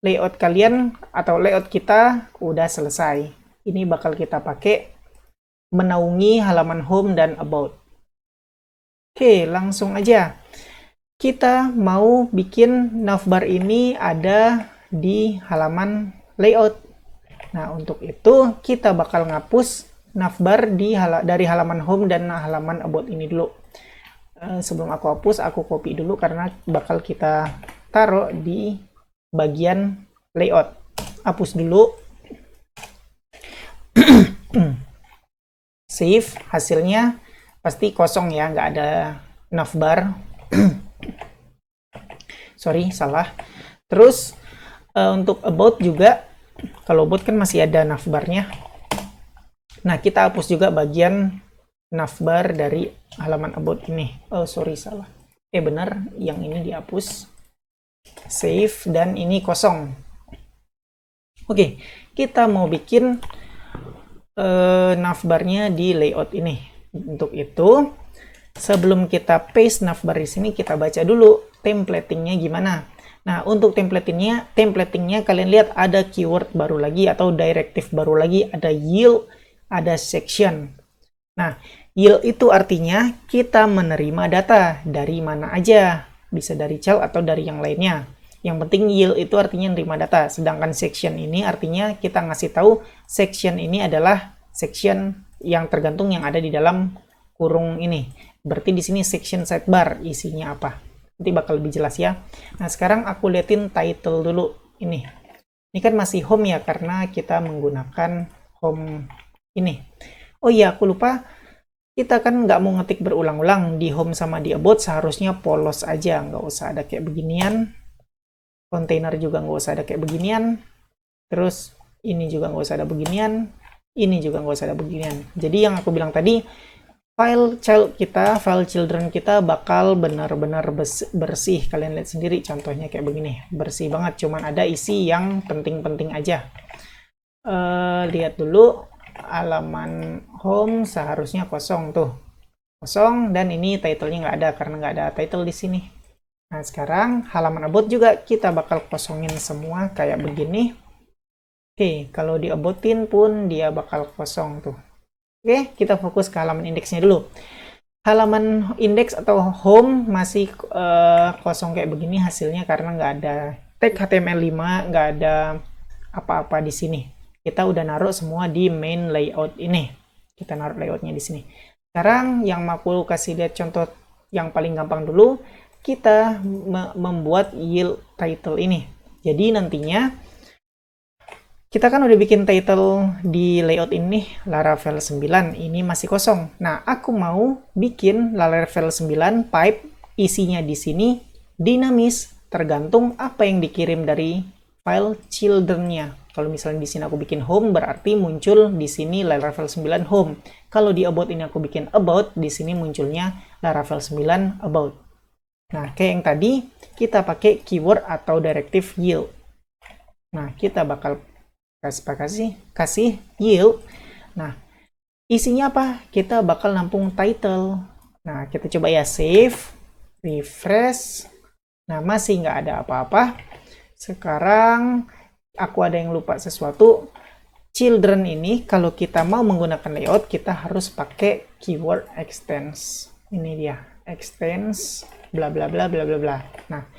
S1: layout kalian atau layout kita udah selesai. Ini bakal kita pakai menaungi halaman home dan about. Oke, langsung aja. Kita mau bikin navbar ini ada di halaman layout. Nah, untuk itu kita bakal ngapus navbar dari halaman home dan halaman about ini dulu. Sebelum aku hapus, aku copy dulu karena bakal kita taruh di bagian layout. Hapus dulu. Save, hasilnya pasti kosong ya, nggak ada navbar. Sorry, salah. Terus untuk about juga, kalau about kan masih ada navbarnya. Nah, kita hapus juga bagian navbar dari halaman about ini. Oh, sorry, salah. Benar, yang ini dihapus. Save, dan ini kosong. Oke, kita mau bikin navbarnya di layout ini. Untuk itu, sebelum kita paste navbar di sini, kita baca dulu templatingnya gimana. Nah, untuk templatingnya kalian lihat ada keyword baru lagi atau directive baru lagi, ada yield, ada section. Nah, yield itu artinya kita menerima data dari mana aja. Bisa dari child atau dari yang lainnya. Yang penting yield itu artinya menerima data. Sedangkan section ini artinya kita ngasih tahu section ini adalah section yang tergantung yang ada di dalam kurung ini. Berarti di sini section sidebar isinya apa. Nanti bakal lebih jelas ya. Nah, sekarang aku liatin title dulu ini. Ini kan masih home ya karena kita menggunakan home ini. Oh iya, aku lupa. Kita kan nggak mau ngetik berulang-ulang di home sama di about, seharusnya polos aja, nggak usah ada kayak beginian. Kontainer juga nggak usah ada kayak beginian. Terus ini juga nggak usah ada beginian. Ini juga nggak usah ada beginian. Jadi yang aku bilang tadi, file children kita bakal benar-benar bersih. Kalian lihat sendiri contohnya kayak begini, bersih banget. Cuman ada isi yang penting-penting aja. Lihat dulu. Halaman home seharusnya kosong tuh, kosong, dan ini title-nya nggak ada karena nggak ada title di sini. Nah, sekarang halaman about juga kita bakal kosongin semua kayak begini. Oke, kalau di aboutin pun dia bakal kosong tuh. Oke, kita fokus ke halaman indeksnya dulu. halaman index atau home masih kosong kayak begini hasilnya karena nggak ada tag HTML5, nggak ada apa-apa di sini. Kita udah naruh semua di main layout ini. Kita naruh layoutnya di sini. Sekarang yang mau aku kasih lihat contoh yang paling gampang dulu, kita membuat yield title ini. Jadi nantinya kita kan udah bikin title di layout ini Laravel 9, ini masih kosong. Nah, aku mau bikin Laravel 9 pipe, isinya di sini dinamis, tergantung apa yang dikirim dari file children-nya. Kalau misalnya di sini aku bikin home, berarti muncul di sini Laravel 9 home. Kalau di about ini aku bikin about, di sini munculnya Laravel 9 about. Nah, kayak yang tadi, kita pakai keyword atau directive yield. Nah, kita bakal kasih yield. Nah, isinya apa? Kita bakal nampung title. Nah, kita coba ya, save, refresh. Nah, masih nggak ada apa-apa. Sekarang aku ada yang lupa sesuatu. Children ini kalau kita mau menggunakan layout, kita harus pakai keyword extends. Ini dia, extends bla bla bla bla bla bla. Nah,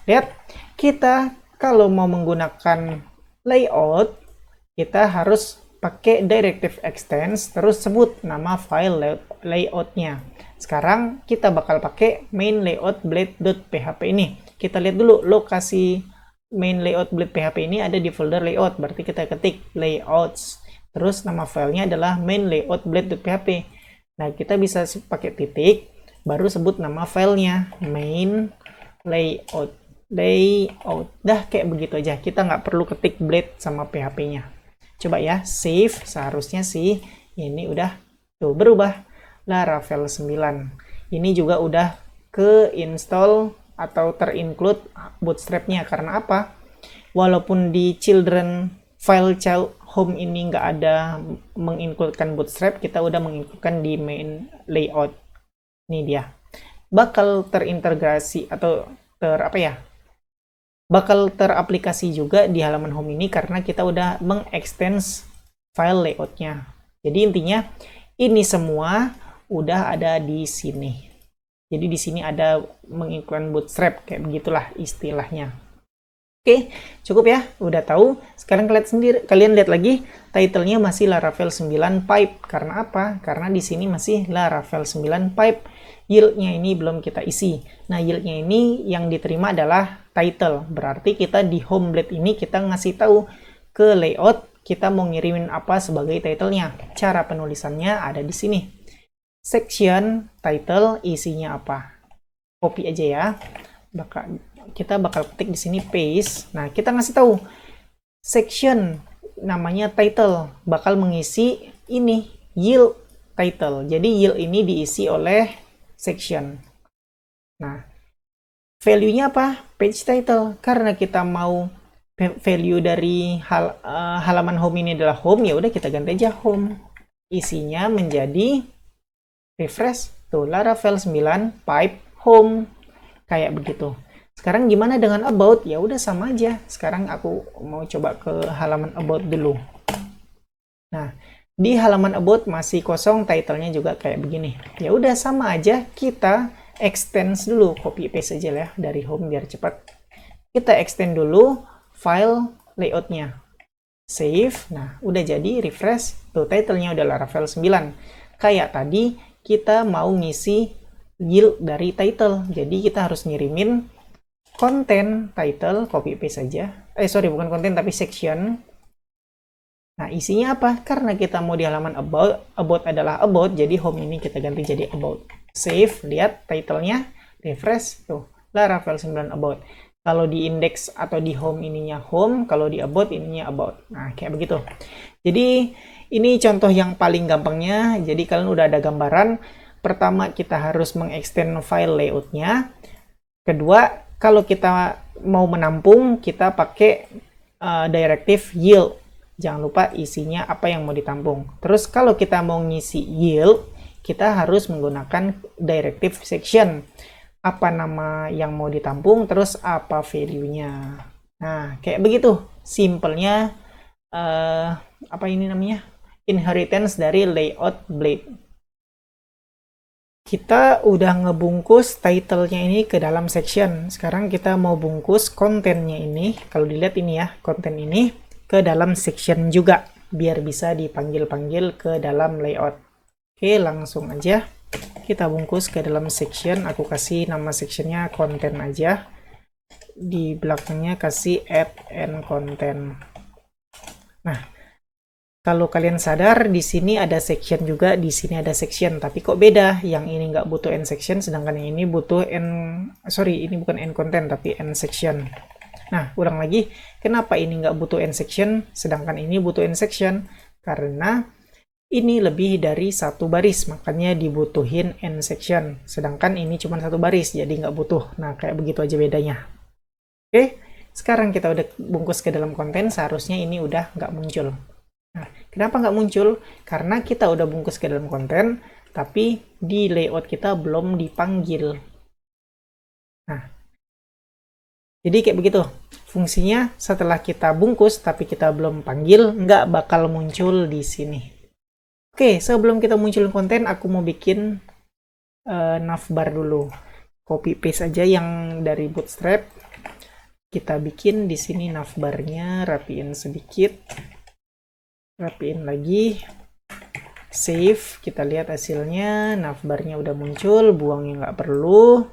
S1: lihat, kita kalau mau menggunakan layout, kita harus pakai directive extends, terus sebut nama file layoutnya. Sekarang kita bakal pakai main layout blade.php ini. Kita lihat dulu lokasi main layout blade.php ini ada di folder layout, berarti kita ketik layouts. Terus nama filenya adalah main layout blade.php. Nah, kita bisa pakai titik, baru sebut nama filenya main layout. Dah kayak begitu aja, kita nggak perlu ketik blade sama php-nya. Coba ya, save, seharusnya sih ini udah tuh berubah Laravel 9. Ini juga udah ke install atau terinclude bootstrap-nya. Karena apa? Walaupun di children file child home ini nggak ada mengincludekan bootstrap, kita udah mengincludekan di main layout. Ini dia. Bakal terintegrasi atau bakal teraplikasi juga di halaman home ini karena kita udah mengextend file layoutnya. Jadi intinya ini semua udah ada di sini. Jadi di sini ada menginclude bootstrap, kayak begitulah istilahnya. Oke, cukup ya, udah tahu. Sekarang kalian lihat lagi, title-nya masih Laravel 9 pipe. Karena apa? Karena di sini masih Laravel 9 pipe. Yield-nya ini belum kita isi. Nah, yield-nya ini yang diterima adalah title. Berarti kita di home blade ini kita ngasih tahu ke layout kita mau ngirimin apa sebagai title-nya. Cara penulisannya ada di sini. Section, title, isinya apa. Copy aja ya. Kita bakal ketik di sini paste. Nah, kita ngasih tahu section namanya title bakal mengisi ini yield title. Jadi yield ini diisi oleh section. Nah, value-nya apa? Page title. Karena kita mau value dari halaman home ini adalah home, ya udah kita ganti aja home. Isinya menjadi refresh tuh Laravel 9 pipe home. Kayak begitu. Sekarang gimana dengan about? Ya udah sama aja. Sekarang aku mau coba ke halaman about dulu. Nah, di halaman about masih kosong, title-nya juga kayak begini. Ya udah sama aja, kita extend dulu, copy paste aja ya dari home biar cepat. Kita extend dulu file layout-nya. Save. Nah, udah jadi, refresh. Tuh title-nya udah Laravel 9. Kayak tadi kita mau ngisi yield dari title. Jadi kita harus ngirimin konten title, copy paste saja. Bukan konten tapi section. Nah, isinya apa? Karena kita mau di halaman about adalah about, jadi home ini kita ganti jadi about. Save, lihat title-nya, refresh, tuh, Laravel 9 about. Kalau di index atau di home ininya home, kalau di about ininya about. Nah, kayak begitu. Jadi, ini contoh yang paling gampangnya. Jadi, kalian udah ada gambaran. Pertama, kita harus mengextend file layout-nya. Kedua, kalau kita mau menampung, kita pakai directive yield. Jangan lupa isinya apa yang mau ditampung. Terus kalau kita mau ngisi yield, kita harus menggunakan directive section. Apa nama yang mau ditampung, terus apa value-nya. Nah, kayak begitu. Simpelnya, apa ini namanya? Inheritance dari layout blade. Kita udah ngebungkus title-nya ini ke dalam section. Sekarang kita mau bungkus kontennya ini, kalau dilihat ini ya, konten ini ke dalam section juga, biar bisa dipanggil-panggil ke dalam layout. Oke, langsung aja kita bungkus ke dalam section. Aku kasih nama sectionnya konten aja. Di belakangnya kasih add and content. Nah, kalau kalian sadar, di sini ada section juga, di sini ada section. Tapi kok beda? Yang ini nggak butuh end section, sedangkan yang ini butuh ini bukan end content, tapi end section. Nah, ulang lagi. Kenapa ini nggak butuh end section, sedangkan ini butuh end section? Karena ini lebih dari satu baris, makanya dibutuhin end section. Sedangkan ini cuma satu baris, jadi nggak butuh. Nah, kayak begitu aja bedanya. Oke, sekarang kita udah bungkus ke dalam konten, seharusnya ini udah nggak muncul. Nah, kenapa nggak muncul? Karena kita udah bungkus ke dalam konten, tapi di layout kita belum dipanggil. Nah, jadi kayak begitu. Fungsinya setelah kita bungkus, tapi kita belum panggil, nggak bakal muncul di sini. Oke, sebelum kita munculin konten, aku mau bikin navbar dulu. Copy paste aja yang dari Bootstrap. Kita bikin di sini navbarnya, rapiin sedikit. Rapiin lagi, save, kita lihat hasilnya, navbarnya udah muncul, buangnya nggak perlu.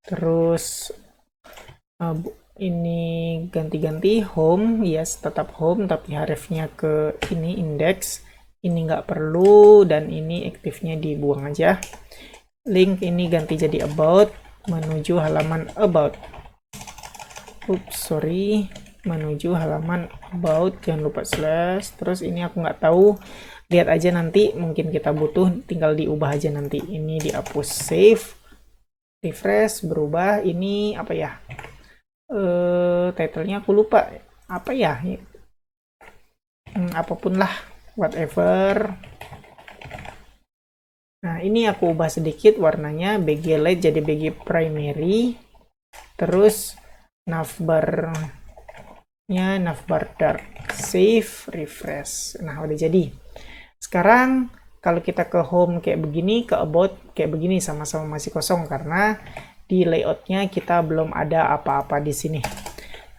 S1: Terus ini ganti-ganti home, yes tetap home, tapi hrefnya ke ini index, ini nggak perlu, dan ini aktifnya dibuang aja. Link ini ganti jadi about, menuju halaman about. Oops, sorry, menuju halaman about, jangan lupa slash. Terus ini aku nggak tahu, lihat aja nanti, mungkin kita butuh, tinggal diubah aja nanti. Ini dihapus, save, refresh, berubah. Ini apa ya, titlenya aku lupa apa ya, apapun lah, whatever. Nah, ini aku ubah sedikit warnanya, BG light jadi BG primary. Terus navbarnya navbar dark, save, refresh. Nah, udah jadi. Sekarang kalau kita ke home kayak begini, ke about kayak begini, sama-sama masih kosong karena di layoutnya kita belum ada apa-apa di sini.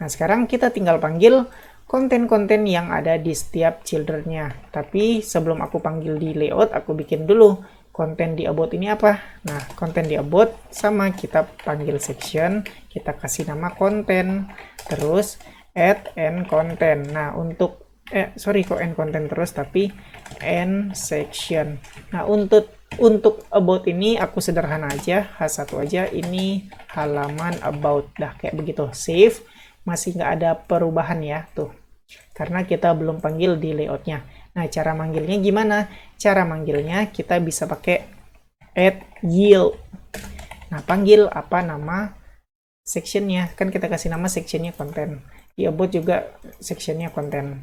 S1: Nah, sekarang kita tinggal panggil konten-konten yang ada di setiap children-nya. Tapi sebelum aku panggil di layout, aku bikin dulu konten di about ini apa. Nah, konten di about sama kita panggil section, kita kasih nama konten, terus add and content. Nah, untuk sorry kok end content terus, tapi end section. Nah, untuk about ini aku sederhana aja, H1 aja, ini halaman about. Dah kayak begitu, save. Masih nggak ada perubahan ya tuh, karena kita belum panggil di layoutnya. Nah, cara manggilnya gimana? Cara manggilnya kita bisa pakai add yield. Nah, panggil apa nama sectionnya, kan kita kasih nama sectionnya konten, di about juga sectionnya konten.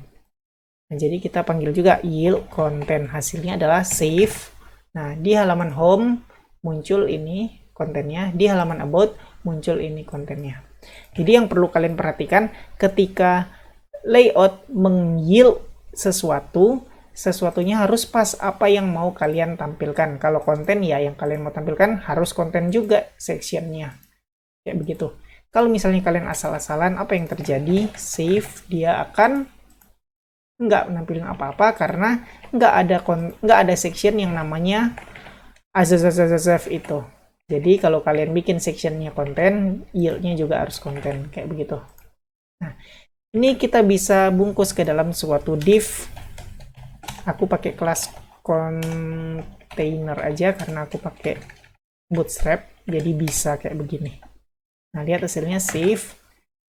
S1: Nah, jadi kita panggil juga yield konten, hasilnya adalah save. Nah, di halaman home muncul ini kontennya, di halaman about muncul ini kontennya. Jadi yang perlu kalian perhatikan, ketika layout meng-yield sesuatunya harus pas apa yang mau kalian tampilkan. Kalau konten ya yang kalian mau tampilkan harus konten juga sectionnya. Kayak begitu. Kalau misalnya kalian asal-asalan, apa yang terjadi? Save, dia akan nggak menampilkan apa-apa karena nggak ada section yang namanya azazazazazaf itu. Jadi kalau kalian bikin sectionnya konten, yield-nya juga harus konten, kayak begitu. Nah, ini kita bisa bungkus ke dalam suatu div. Aku pakai kelas container aja karena aku pakai Bootstrap, jadi bisa kayak begini. Nah, lihat hasilnya, save,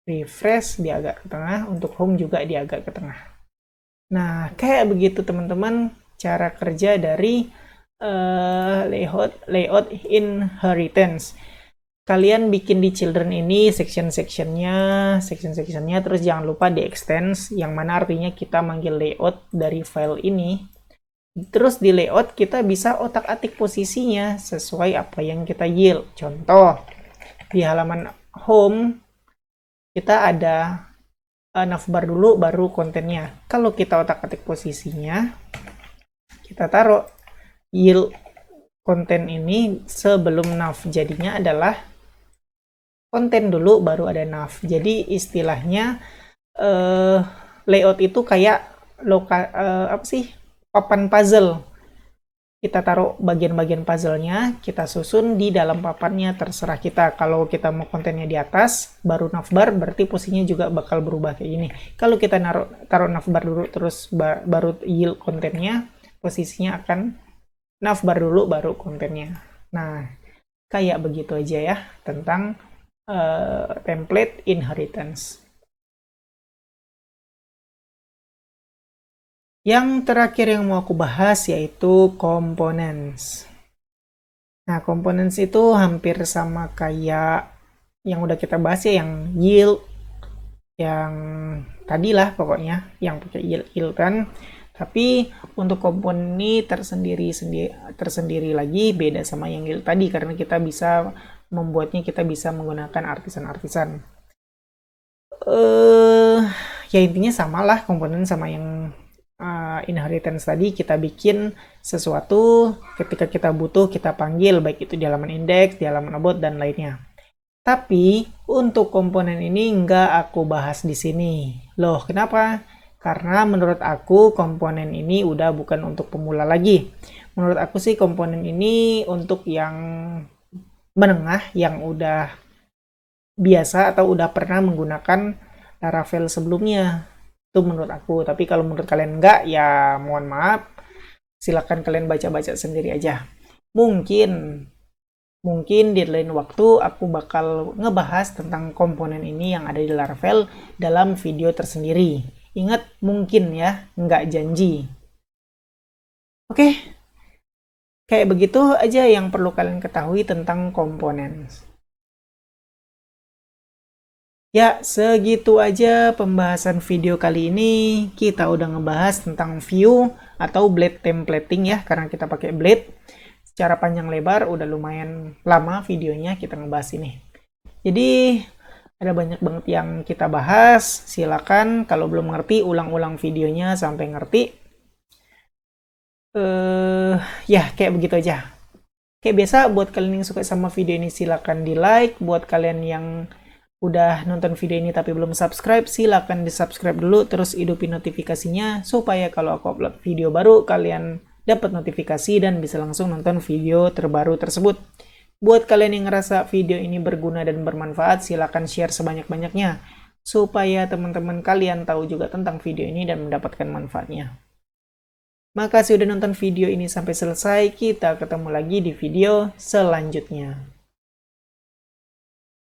S1: refresh, dia agak ke tengah, untuk home juga dia agak ke tengah. Nah, kayak begitu teman-teman cara kerja dari layout inheritance. Kalian bikin di children ini section-sectionnya, terus jangan lupa di extends, yang mana artinya kita manggil layout dari file ini. Terus di layout kita bisa otak-atik posisinya sesuai apa yang kita yield. Contoh, di halaman home kita ada navbar dulu baru kontennya. Kalau kita otak-atik posisinya, kita taruh yield konten ini sebelum nav. Jadinya adalah konten dulu baru ada nav. Jadi istilahnya layout itu kayak apa sih, papan puzzle. Kita taruh bagian-bagian puzzle-nya, kita susun di dalam papannya, terserah kita. Kalau kita mau kontennya di atas, baru navbar, berarti posisinya juga bakal berubah kayak gini. Kalau kita taruh navbar dulu, terus baru yield kontennya, posisinya akan navbar dulu, baru kontennya. Nah, kayak begitu aja ya, tentang template inheritance. Yang terakhir yang mau aku bahas yaitu components. Nah, components itu hampir sama kayak yang udah kita bahas ya, yang yield, yang tadilah pokoknya, yang pakai yield kan. Tapi untuk komponen ini tersendiri lagi, beda sama yang yield tadi, karena kita bisa membuatnya, kita bisa menggunakan artisan-artisan. Ya intinya samalah komponen sama yang inheritance tadi. Kita bikin sesuatu, ketika kita butuh kita panggil, baik itu di halaman index, di halaman about, dan lainnya. Tapi untuk komponen ini nggak aku bahas di sini. Loh, kenapa? Karena menurut aku komponen ini udah bukan untuk pemula lagi. Menurut aku sih komponen ini untuk yang menengah, yang udah biasa atau udah pernah menggunakan Laravel sebelumnya. Itu menurut aku. Tapi kalau menurut kalian enggak, ya mohon maaf. Silakan kalian baca-baca sendiri aja. Mungkin di lain waktu aku bakal ngebahas tentang komponen ini yang ada di Laravel dalam video tersendiri. Ingat, mungkin ya, nggak janji. Oke, kayak begitu aja yang perlu kalian ketahui tentang komponen. Ya, segitu aja pembahasan video kali ini. Kita udah ngebahas tentang view atau blade templating ya, karena kita pakai blade. Secara panjang lebar, udah lumayan lama videonya kita ngebahas ini. Jadi, ada banyak banget yang kita bahas. Silakan kalau belum ngerti, ulang-ulang videonya sampai ngerti. Ya, kayak begitu aja. Kayak biasa, buat kalian yang suka sama video ini, silakan di like. Buat kalian yang udah nonton video ini tapi belum subscribe, silakan di subscribe dulu, terus hidupin notifikasinya supaya kalau aku upload video baru kalian dapat notifikasi dan bisa langsung nonton video terbaru tersebut. Buat kalian yang ngerasa video ini berguna dan bermanfaat, silakan share sebanyak-banyaknya supaya teman-teman kalian tahu juga tentang video ini dan mendapatkan manfaatnya. Makasih udah nonton video ini sampai selesai. Kita ketemu lagi di video selanjutnya.